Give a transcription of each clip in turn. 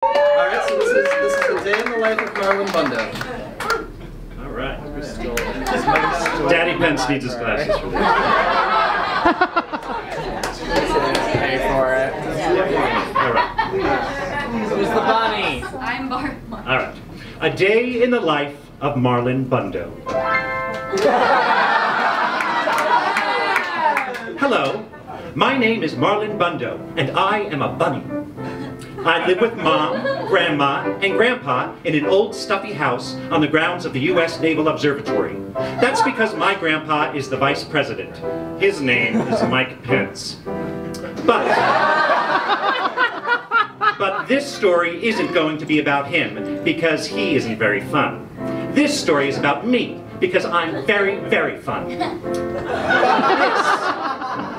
Alright, so this is the day in the life of Marlon Bundo. Alright. Daddy Pence needs his glasses for this. Pay for it. Alright. Who's the bunny? I'm Bart. Alright. A day in the life of Marlon Bundo. Hello, my name is Marlon Bundo, and I am a bunny. I live with Mom, Grandma, and Grandpa in an old stuffy house on the grounds of the U.S. Naval Observatory. That's because my grandpa is the vice president. His name is Mike Pence. But this story isn't going to be about him because he isn't very fun. This story is about me because I'm very, very fun.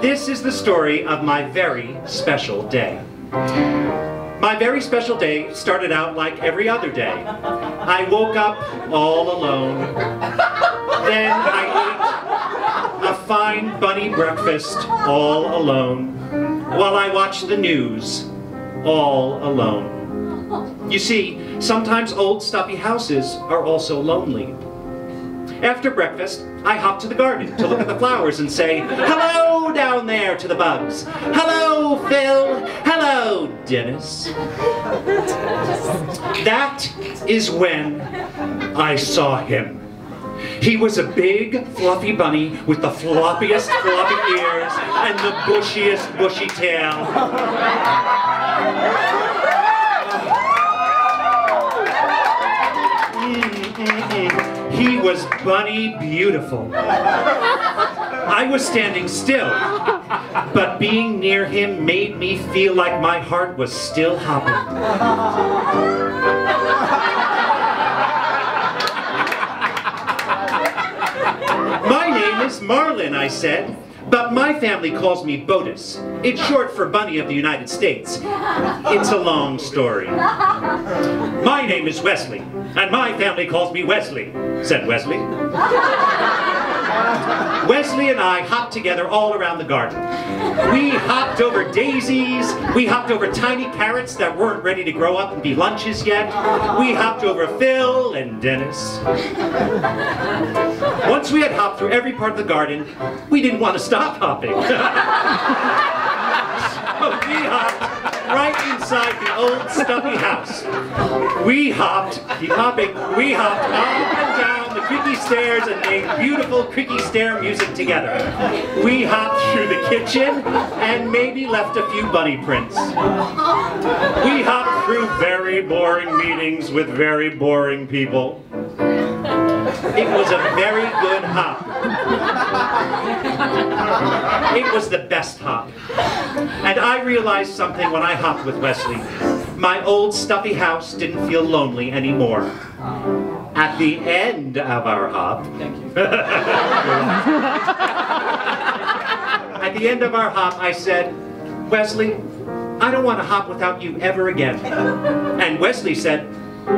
This is the story of my very special day. My very special day started out like every other day. I woke up all alone. Then I ate a fine bunny breakfast all alone, while I watched the news all alone. You see, sometimes old stuffy houses are also lonely. After breakfast, I hop to the garden to look at the flowers and say, "Hello down there," to the bugs. "Hello, Phil. Hello, Dennis." That is when I saw him. He was a big, fluffy bunny with the floppiest floppy ears and the bushiest bushy tail. He was bunny beautiful. I was standing still, but being near him made me feel like my heart was still hopping. "My name is Marlon," I said, "but my family calls me Botus. It's short for Bunny of the United States. It's a long story." "My name is Wesley, and my family calls me Wesley," said Wesley. Wesley and I hopped together all around the garden. We hopped over daisies, we hopped over tiny carrots that weren't ready to grow up and be lunches yet. We hopped over Phil and Dennis. Once we had hopped through every part of the garden, we didn't want to stop hopping. So we hopped right inside the old stuffy house. We hopped, keep hopping, we hopped up and down the creaky stairs and made beautiful creaky stair music together. We hopped through the kitchen and maybe left a few bunny prints. We hopped through very boring meetings with very boring people. It was a very good hop. It was the best hop. And I realized something when I hopped with Wesley. My old stuffy house didn't feel lonely anymore. At the end of our hop, at the end of our hop, I said, "Wesley, I don't want to hop without you ever again." And Wesley said,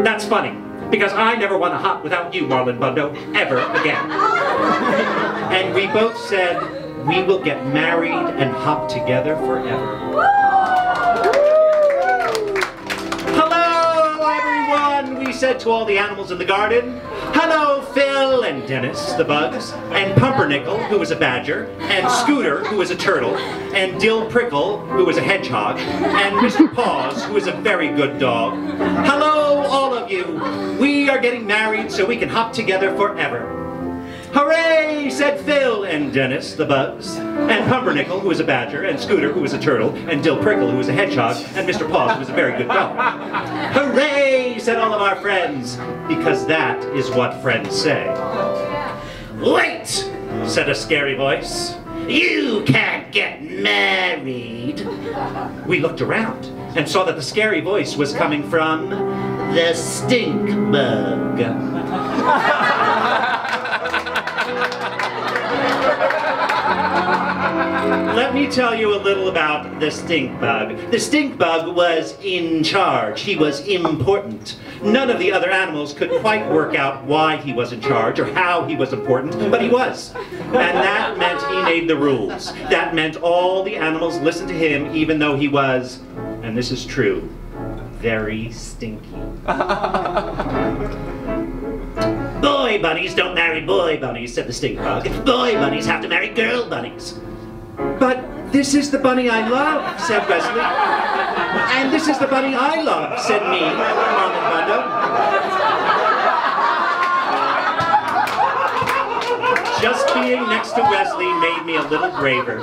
"That's funny, because I never want to hop without you, Marlon Bundo, ever again." And we both said, "We will get married and hop together forever." "Hello, everyone," we said to all the animals in the garden. "Hello, Phil and Dennis, the bugs, and Pumpernickel, who was a badger, and Scooter, who was a turtle, and Dill Prickle, who was a hedgehog, and Mr. Paws, who was a very good dog. Hello, all of you. We are getting married so we can hop together forever." "Hooray," said Phil and Dennis, the bugs, and Pumpernickel, who was a badger, and Scooter, who was a turtle, and Dill Prickle, who was a hedgehog, and Mr. Paws, who was a very good dog. "Hooray," said all of our friends, because that is what friends say. "Wait," said a scary voice. "You can't get married." We looked around and saw that the scary voice was coming from the stink bug. Let me tell you a little about the stink bug. The stink bug was in charge. He was important. None of the other animals could quite work out why he was in charge or how he was important, but he was. And that meant he made the rules. That meant all the animals listened to him even though he was, and this is true, very stinky. Boy bunnies don't marry boy bunnies, said the stink bug. Boy bunnies have to marry girl bunnies. But this is the bunny I love, said Wesley. And this is the bunny I love, said me, Marlon Bundo. Just being next to Wesley made me a little braver.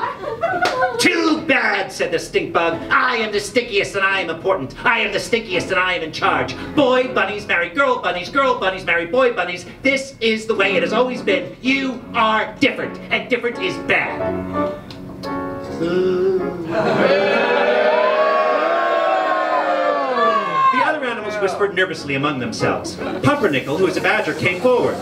Too bad, said the stink bug. I am the stinkiest and I am important. I am the stinkiest and I am in charge. Boy bunnies marry girl bunnies marry boy bunnies. This is the way it has always been. You are different, and different is bad. The other animals whispered nervously among themselves. Pumpernickel, who is a badger, came forward.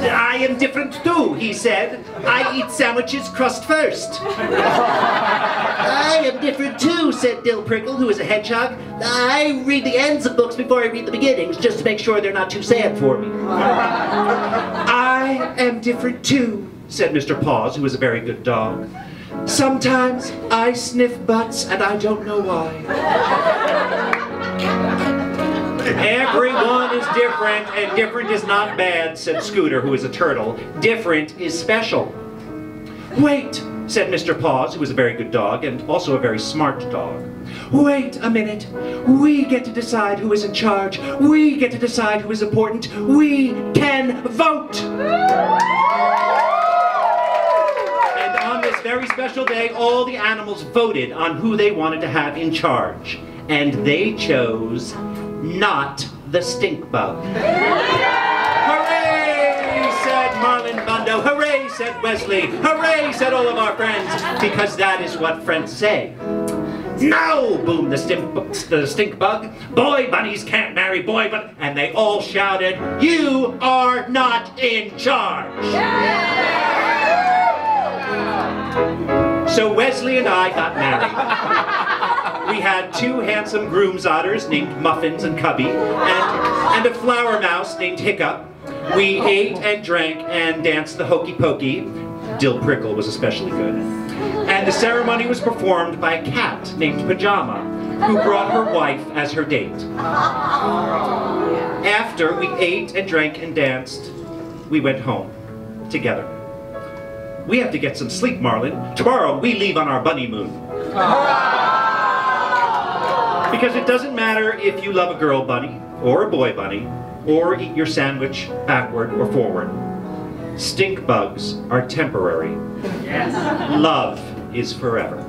I am different too, he said. I eat sandwiches crust first. I am different too, said Dill Prickle, who is a hedgehog. I read the ends of books before I read the beginnings, just to make sure they're not too sad for me. I am different too, said Mr. Paws, who is a very good dog. Sometimes I sniff butts and I don't know why. Everyone is different, and different is not bad, said Scooter, who is a turtle. Different is special. Wait, said Mr. Paws, who is a very good dog, and also a very smart dog. Wait a minute. We get to decide who is in charge. We get to decide who is important. We can vote! And on this very special day, all the animals voted on who they wanted to have in charge. And they chose not the stink bug. Hooray, said Marlon Bundo. Hooray, said Wesley. Hooray, said all of our friends, because that is what friends say. No, boomed the stink bug. Boy bunnies can't marry boy bunnies. And they all shouted, you are not in charge. So Wesley and I got married. We had 2 handsome groom's otters named Muffins and Cubby, and a flower mouse named Hiccup. We ate and drank and danced the hokey pokey. Dill Prickle was especially good. And the ceremony was performed by a cat named Pajama, who brought her wife as her date. After we ate and drank and danced, we went home together. We have to get some sleep, Marlon. Tomorrow we leave on our bunny moon. Because it doesn't matter if you love a girl bunny, or a boy bunny, or eat your sandwich backward or forward. Stink bugs are temporary. Yes. Love is forever.